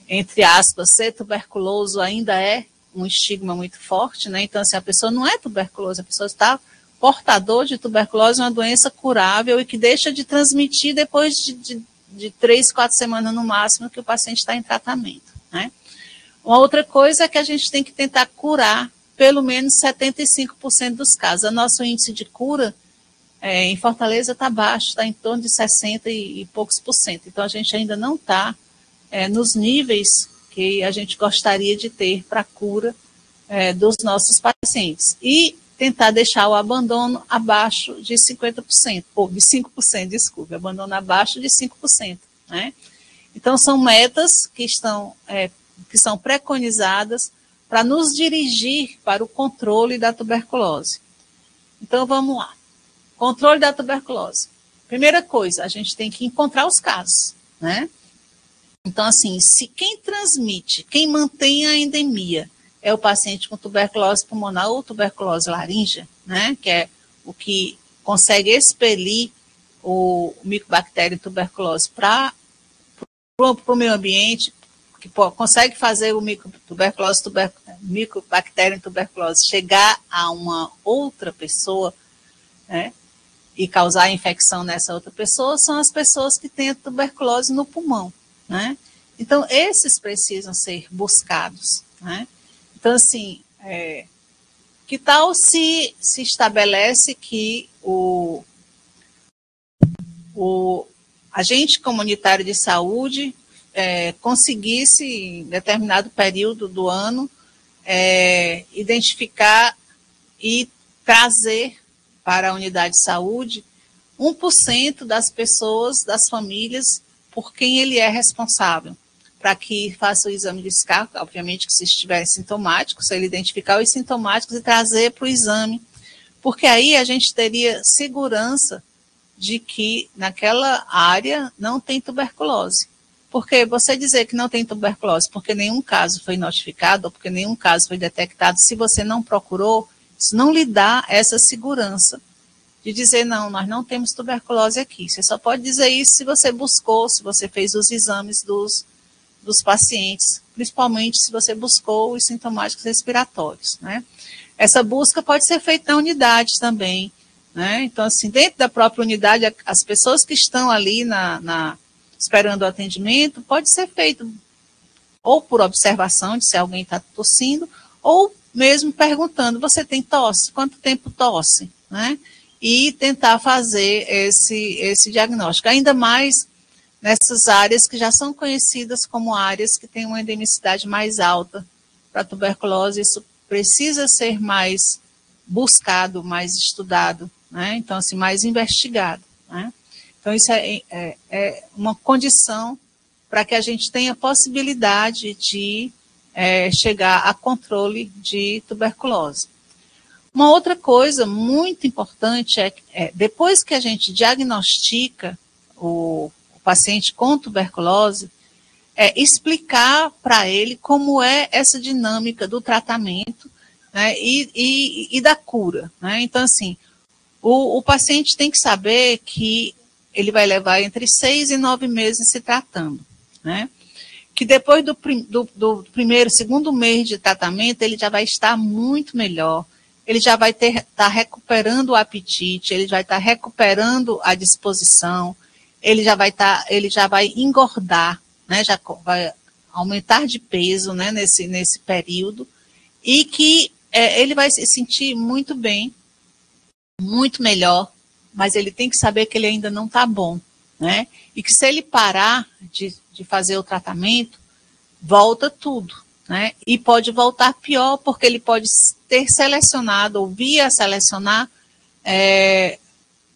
entre aspas, ser tuberculoso ainda é um estigma muito forte, né? Então, assim, a pessoa não é tuberculosa, a pessoa está portador de tuberculose, uma doença curável e que deixa de transmitir depois de 3, 4 semanas no máximo que o paciente está em tratamento, né? Uma outra coisa é que a gente tem que tentar curar pelo menos 75% dos casos. O nosso índice de cura em Fortaleza está baixo, está em torno de 60 e poucos por cento. Então, a gente ainda não está nos níveis que a gente gostaria de ter para a cura dos nossos pacientes. E tentar deixar o abandono abaixo de 50%, ou de 5%, desculpe, abandono abaixo de 5%, né? Então, são metas que são preconizadas para nos dirigir para o controle da tuberculose. Então, vamos lá. Controle da tuberculose. Primeira coisa, a gente tem que encontrar os casos, né? Então, assim, se quem transmite, quem mantém a endemia, é o paciente com tuberculose pulmonar ou tuberculose laríngea, né, que é o que consegue expelir o Mycobacterium tuberculose para o meio ambiente, que consegue fazer o Mycobacterium tuberculose chegar a uma outra pessoa, né, e causar infecção nessa outra pessoa, são as pessoas que têm a tuberculose no pulmão, né? Então, esses precisam ser buscados, né? Então, assim, que tal se estabelece que o agente comunitário de saúde conseguisse, em determinado período do ano, identificar e trazer para a unidade de saúde 1% das pessoas, das famílias, por quem ele é responsável, para que faça o exame de escarro, obviamente que se estiverem sintomáticos, se ele identificar os sintomáticos e trazer para o exame, porque aí a gente teria segurança de que naquela área não tem tuberculose. Porque você dizer que não tem tuberculose porque nenhum caso foi notificado ou porque nenhum caso foi detectado, se você não procurou, isso não lhe dá essa segurança de dizer, não, nós não temos tuberculose aqui. Você só pode dizer isso se você buscou, se você fez os exames dos pacientes, principalmente se você buscou os sintomáticos respiratórios, né? Essa busca pode ser feita na unidade também, né? Então, assim, dentro da própria unidade, as pessoas que estão ali esperando o atendimento, pode ser feito ou por observação de se alguém está tossindo, ou mesmo perguntando, você tem tosse? Quanto tempo tosse? Né? E tentar fazer esse diagnóstico. Ainda mais nessas áreas que já são conhecidas como áreas que têm uma endemicidade mais alta para tuberculose, isso precisa ser mais buscado, mais estudado, né? Então, assim, mais investigado, né? Então, isso é uma condição para que a gente tenha possibilidade de chegar a controle de tuberculose. Uma outra coisa muito importante depois que a gente diagnostica o paciente com tuberculose, explicar para ele como é essa dinâmica do tratamento, né, e da cura. Né? Então, assim, o paciente tem que saber que ele vai levar entre 6 e 9 meses se tratando, né? Que depois do segundo mês de tratamento, ele já vai estar muito melhor, ele já vai estar recuperando o apetite, ele vai estar recuperando a disposição, ele já vai engordar, né? Já vai aumentar de peso, né? Nesse período, e que ele vai se sentir muito bem, muito melhor, mas ele tem que saber que ele ainda não está bom, né? E que se ele parar de fazer o tratamento, volta tudo, né? E pode voltar pior, porque ele pode ter selecionado, ou vir a selecionar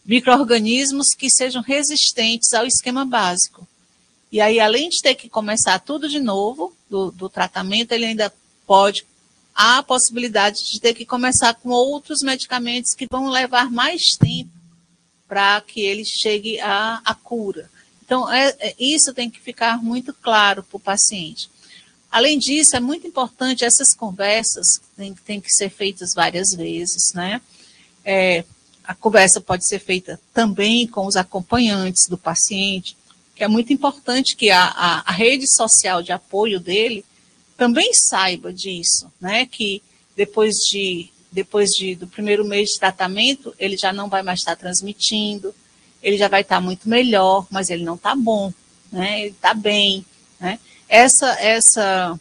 micro-organismos que sejam resistentes ao esquema básico. E aí, além de ter que começar tudo de novo, do tratamento, ele ainda há a possibilidade de ter que começar com outros medicamentos que vão levar mais tempo para que ele chegue à cura. Então, isso tem que ficar muito claro para o paciente. Além disso, é muito importante essas conversas, tem que ser feitas várias vezes, né? A conversa pode ser feita também com os acompanhantes do paciente, que é muito importante que a rede social de apoio dele também saiba disso, né? Que depois do primeiro mês de tratamento, ele já não vai mais estar transmitindo, ele já vai estar muito melhor, mas ele não está bom, né? Ele está bem, né? Essa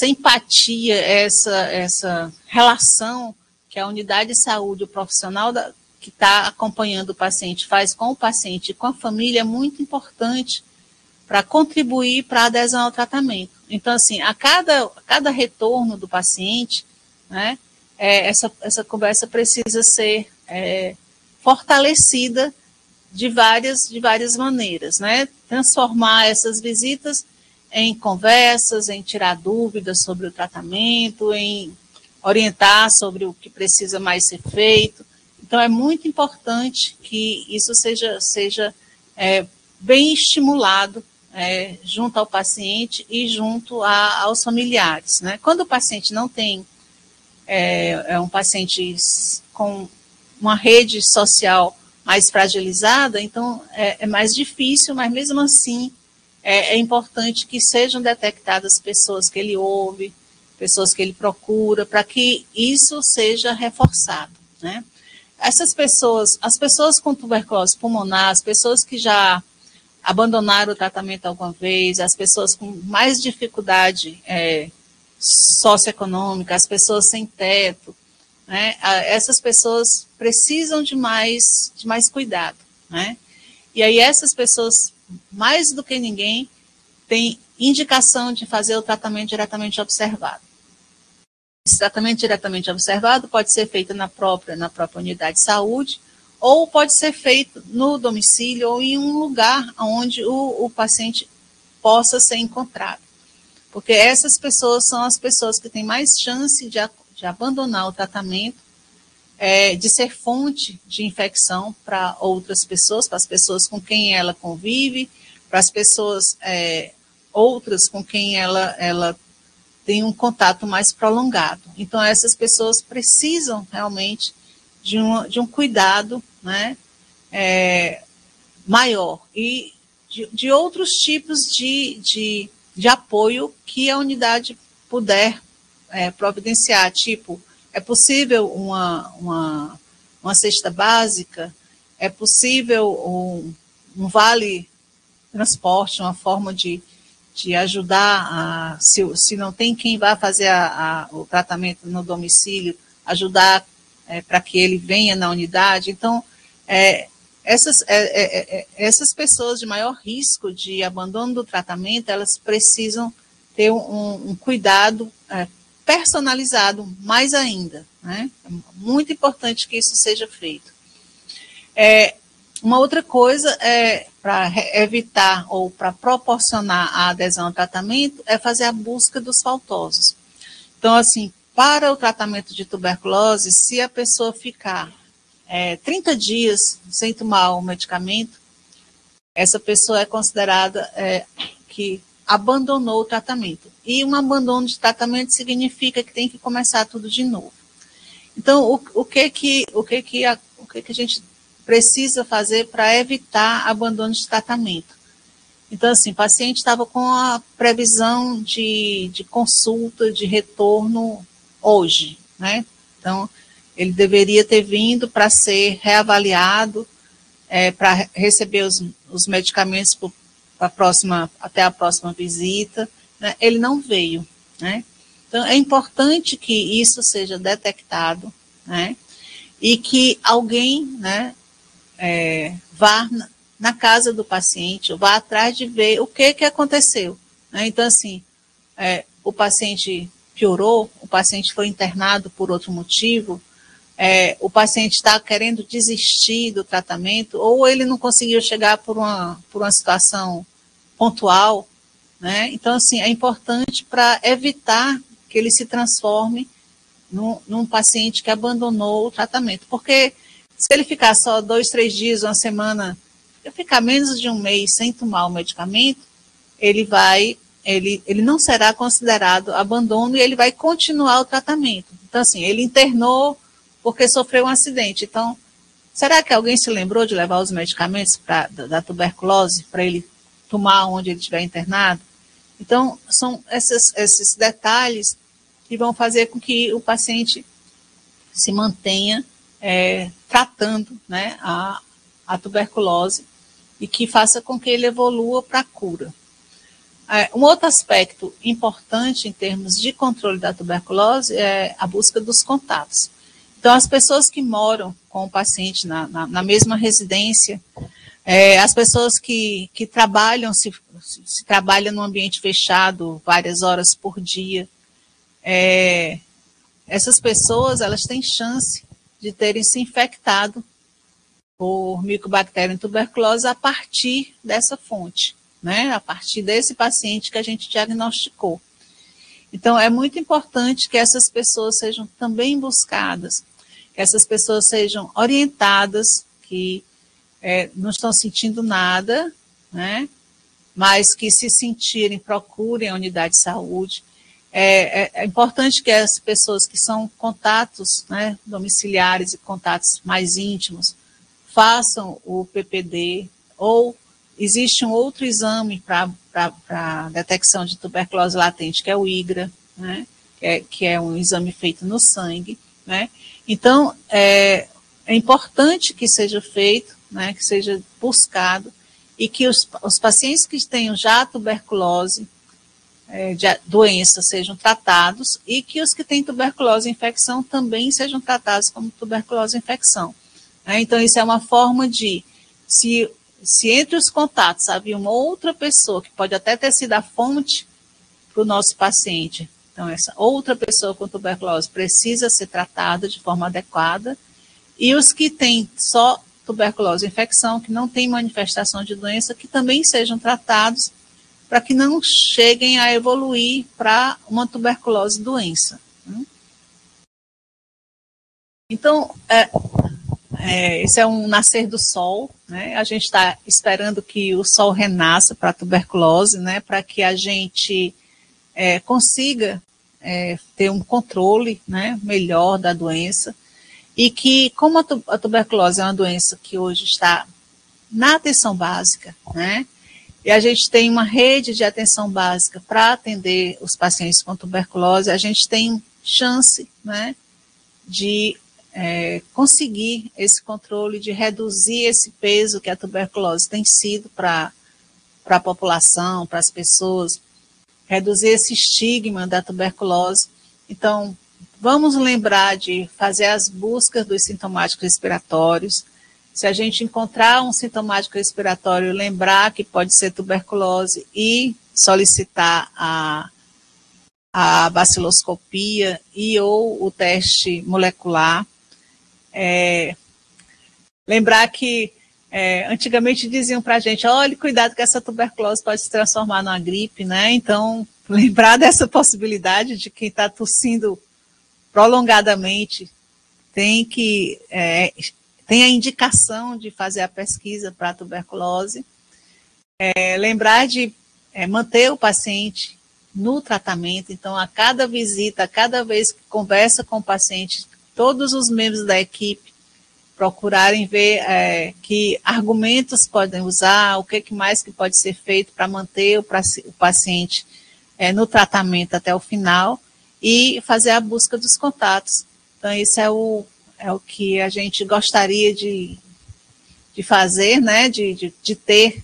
empatia, essa relação que a unidade de saúde, o profissional que está acompanhando o paciente faz com o paciente e com a família é muito importante para contribuir para a adesão ao tratamento. Então, assim, a cada retorno do paciente, né, essa conversa precisa ser fortalecida de várias maneiras, né? Transformar essas visitas em conversas, em tirar dúvidas sobre o tratamento, em orientar sobre o que precisa mais ser feito. Então, é muito importante que isso seja bem estimulado junto ao paciente e junto aos familiares, né? Quando o paciente não tem, um paciente com uma rede social mais fragilizada, então é mais difícil, mas mesmo assim é importante que sejam detectadas pessoas que ele ouve, pessoas que ele procura, para que isso seja reforçado, né? Essas pessoas, as pessoas com tuberculose pulmonar, as pessoas que já abandonaram o tratamento alguma vez, as pessoas com mais dificuldade socioeconômica, as pessoas sem teto, né? Essas pessoas precisam de mais cuidado, né? E aí essas pessoas, mais do que ninguém, têm indicação de fazer o tratamento diretamente observado. Esse tratamento diretamente observado pode ser feito na própria unidade de saúde, ou pode ser feito no domicílio ou em um lugar onde o paciente possa ser encontrado. Porque essas pessoas são as pessoas que têm mais chance de abandonar o tratamento, de ser fonte de infecção para outras pessoas, para as pessoas com quem ela convive, para as pessoas outras com quem ela tem um contato mais prolongado. Então, essas pessoas precisam realmente de um cuidado, né, maior e de outros tipos de apoio que a unidade puder providenciar, tipo, é possível uma cesta básica, é possível um vale transporte, uma forma de ajudar, se não tem quem vá fazer o tratamento no domicílio, ajudar para que ele venha na unidade. Então, essas pessoas de maior risco de abandono do tratamento, elas precisam ter um cuidado personalizado mais ainda, né? É muito importante que isso seja feito. Uma outra coisa para evitar ou para proporcionar a adesão ao tratamento é fazer a busca dos faltosos. Então, assim, para o tratamento de tuberculose, se a pessoa ficar 30 dias sem tomar o medicamento, essa pessoa é considerada que abandonou o tratamento. E um abandono de tratamento significa que tem que começar tudo de novo. Então, o que a gente precisa fazer para evitar abandono de tratamento? Então, assim, o paciente estava com a previsão de consulta, de retorno hoje, né? Então, ele deveria ter vindo para ser reavaliado, para receber os medicamentos até a próxima visita, né? Ele não veio, né? Então, é importante que isso seja detectado, né? E que alguém, né, vá na casa do paciente, vá atrás de ver o que aconteceu, né? Então, assim, o paciente piorou, o paciente foi internado por outro motivo, o paciente está querendo desistir do tratamento, ou ele não conseguiu chegar por uma situação pontual, né? Então, assim, é importante para evitar que ele se transforme num paciente que abandonou o tratamento, porque se ele ficar só 2, 3 dias, uma semana, ficar menos de um mês sem tomar o medicamento, ele não será considerado abandono e ele vai continuar o tratamento. Então, assim, ele internou porque sofreu um acidente. Então, será que alguém se lembrou de levar os medicamentos da tuberculose para ele tomar onde ele estiver internado? Então, são esses detalhes que vão fazer com que o paciente se mantenha tratando, né, a tuberculose e que faça com que ele evolua para a cura. Um outro aspecto importante em termos de controle da tuberculose é a busca dos contatos. Então, as pessoas que moram com o paciente na mesma residência, as pessoas que trabalham, se trabalham num ambiente fechado várias horas por dia, essas pessoas, elas têm chance de terem se infectado por Mycobacterium tuberculose a partir dessa fonte, né? A partir desse paciente que a gente diagnosticou. Então, é muito importante que essas pessoas sejam também buscadas, que essas pessoas sejam orientadas, que não estão sentindo nada, né? Mas que se sentirem, procurem a unidade de saúde. É importante que as pessoas que são contatos, né, domiciliares e contatos mais íntimos façam o PPD, ou existe um outro exame para detecção de tuberculose latente, que é o IGRA, né, que é um exame feito no sangue, né? Então, é importante que seja feito, né, que seja buscado, e que os pacientes que tenham já tuberculose, de doença, sejam tratados, e que os que têm tuberculose infecção também sejam tratados como tuberculose infecção. Então, isso é uma forma de, se entre os contatos havia uma outra pessoa, que pode até ter sido a fonte para o nosso paciente, então essa outra pessoa com tuberculose precisa ser tratada de forma adequada, e os que têm só tuberculose infecção, que não tem manifestação de doença, que também sejam tratados para que não cheguem a evoluir para uma tuberculose doença. Então, esse é um nascer do sol, né? A gente está esperando que o sol renasça para a tuberculose, né? Para que a gente consiga ter um controle, né, melhor da doença, e que, como a tuberculose é uma doença que hoje está na atenção básica, né? E a gente tem uma rede de atenção básica para atender os pacientes com tuberculose, a gente tem chance, né, de conseguir esse controle, de reduzir esse peso que a tuberculose tem sido para a população, para as pessoas, reduzir esse estigma da tuberculose. Então, vamos lembrar de fazer as buscas dos sintomáticos respiratórios. Se a gente encontrar um sintomático respiratório, lembrar que pode ser tuberculose e solicitar a baciloscopia ou o teste molecular. Lembrar que antigamente diziam para a gente, olha, cuidado que essa tuberculose pode se transformar numa gripe, né? Então, lembrar dessa possibilidade de quem está tossindo prolongadamente, tem a indicação de fazer a pesquisa para a tuberculose, lembrar de manter o paciente no tratamento. Então, a cada visita, a cada vez que conversa com o paciente, todos os membros da equipe procurarem ver que argumentos podem usar, o que mais que pode ser feito para manter o paciente no tratamento até o final e fazer a busca dos contatos. Então, isso é o que a gente gostaria de fazer, né, de ter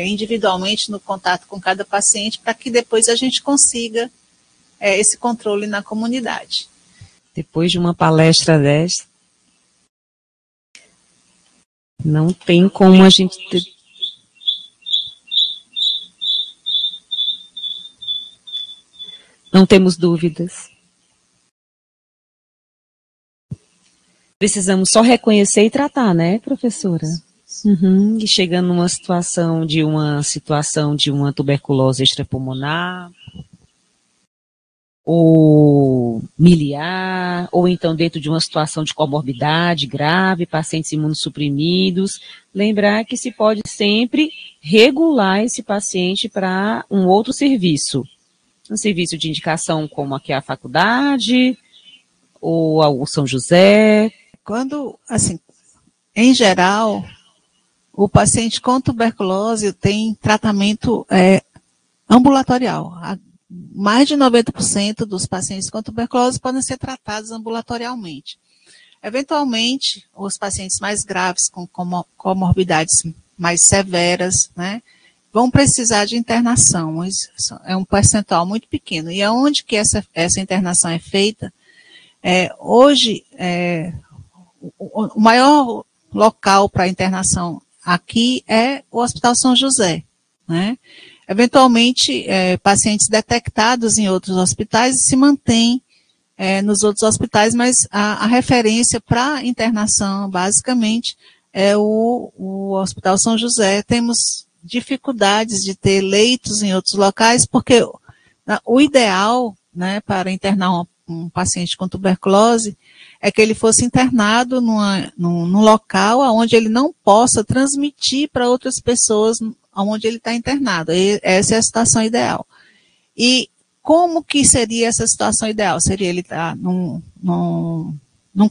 individualmente no contato com cada paciente, para que depois a gente consiga esse controle na comunidade. Depois de uma palestra dessa, não tem como a gente ter... Não temos dúvidas. Precisamos só reconhecer e tratar, né, professora? Uhum. E chegando numa situação de uma tuberculose extrapulmonar, ou miliar, ou então dentro de uma situação de comorbidade grave, pacientes imunossuprimidos, lembrar que se pode sempre regular esse paciente para um outro serviço. Um serviço de indicação como aqui a faculdade, ou o São José. Quando, assim, em geral, o paciente com tuberculose tem tratamento ambulatorial. Mais de 90% dos pacientes com tuberculose podem ser tratados ambulatorialmente. Eventualmente, os pacientes mais graves, com comorbidades mais severas, né, vão precisar de internação, mas é um percentual muito pequeno. E aonde que essa internação é feita? Hoje, o maior local para internação aqui é o Hospital São José, né? Eventualmente, pacientes detectados em outros hospitais se mantêm nos outros hospitais, mas a referência para internação, basicamente, é o Hospital São José. Temos dificuldades de ter leitos em outros locais, porque o ideal, né, para internar um paciente com tuberculose é que ele fosse internado num local onde ele não possa transmitir para outras pessoas onde ele está internado. Essa é a situação ideal. E como que seria essa situação ideal? Seria ele estar num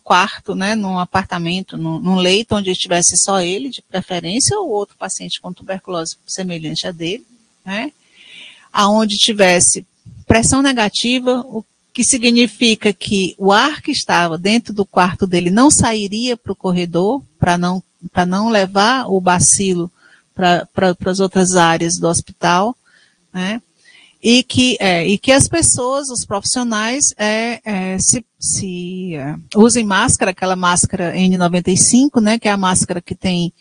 quarto, né, num apartamento, num leito onde estivesse só ele, de preferência, ou outro paciente com tuberculose semelhante a dele, né, aonde tivesse pressão negativa, o que significa que o ar que estava dentro do quarto dele não sairia para o corredor, para não levar o bacilo para as outras áreas do hospital, né? E que as pessoas, os profissionais, usem máscara, aquela máscara N95, né, que é a máscara que tem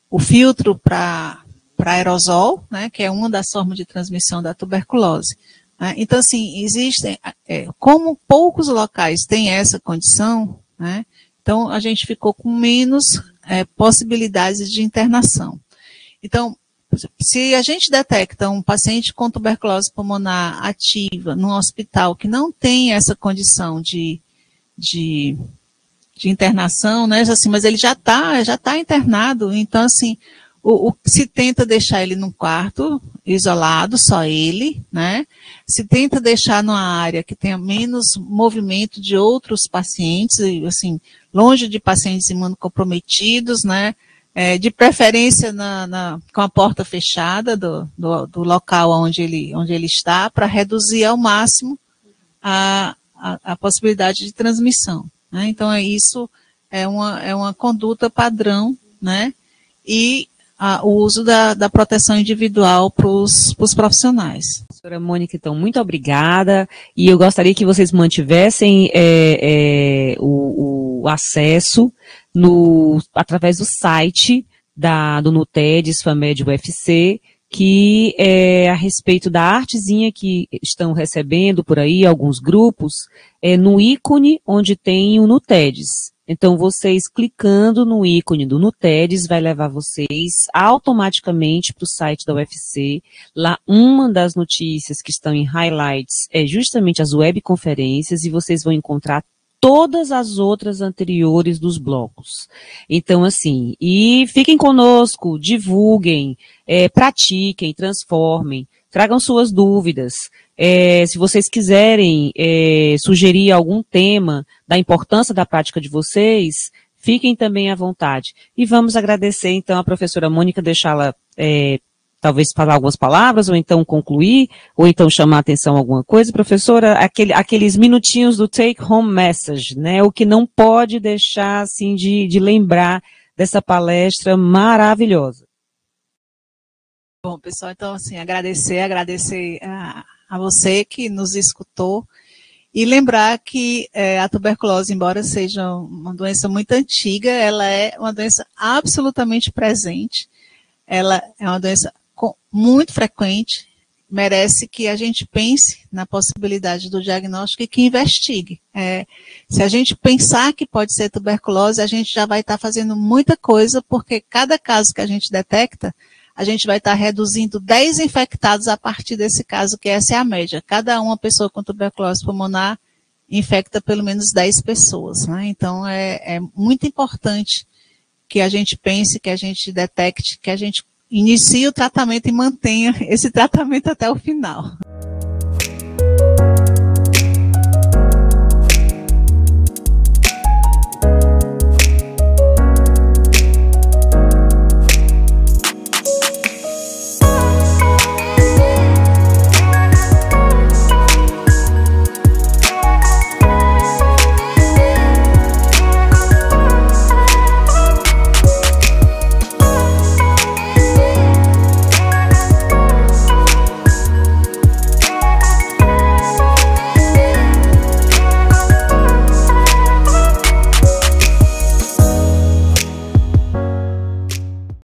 o filtro para aerosol, né, que é uma das formas de transmissão da tuberculose. Né? Então, assim, existem, como poucos locais têm essa condição, né, então a gente ficou com menos possibilidades de internação. Então, se a gente detecta um paciente com tuberculose pulmonar ativa num hospital que não tem essa condição de internação, né, assim, mas ele já tá internado, então, assim, se tenta deixar ele num quarto isolado, só ele, né, se tenta deixar numa área que tenha menos movimento de outros pacientes, assim, longe de pacientes imunocomprometidos, né, de preferência com a porta fechada do local onde ele está, para reduzir ao máximo a possibilidade de transmissão. Né? Então, isso é uma conduta padrão, né? E o uso da proteção individual para os profissionais. Professora Mônica, então, muito obrigada, e eu gostaria que vocês mantivessem o acesso através do site do NUTEDIS, FAMED UFC, que é a respeito da artezinha que estão recebendo por aí, alguns grupos, no ícone onde tem o NUTEDIS. Então, vocês clicando no ícone do Nutedes vai levar vocês automaticamente para o site da UFC. Lá, uma das notícias que estão em highlights é justamente as webconferências e vocês vão encontrar todas as outras anteriores dos blocos. Então, assim, e fiquem conosco, divulguem, pratiquem, transformem, tragam suas dúvidas. Se vocês quiserem sugerir algum tema da importância da prática de vocês, fiquem também à vontade. E vamos agradecer, então, a professora Mônica, deixá-la talvez falar algumas palavras, ou então concluir, ou então chamar a atenção a alguma coisa. Professora, aqueles minutinhos do take home message, né? O que não pode deixar, assim, de lembrar dessa palestra maravilhosa. Bom, pessoal, então, assim, agradecer a você que nos escutou e lembrar que a tuberculose, embora seja uma doença muito antiga, ela é uma doença absolutamente presente, ela é uma doença muito frequente, merece que a gente pense na possibilidade do diagnóstico e que investigue. Se a gente pensar que pode ser tuberculose, a gente já vai estar fazendo muita coisa, porque cada caso que a gente detecta, a gente vai estar reduzindo 10 infectados a partir desse caso, que essa é a média. Cada uma pessoa com tuberculose pulmonar infecta pelo menos 10 pessoas, né? Então, é muito importante que a gente pense, que a gente detecte, que a gente inicie o tratamento e mantenha esse tratamento até o final.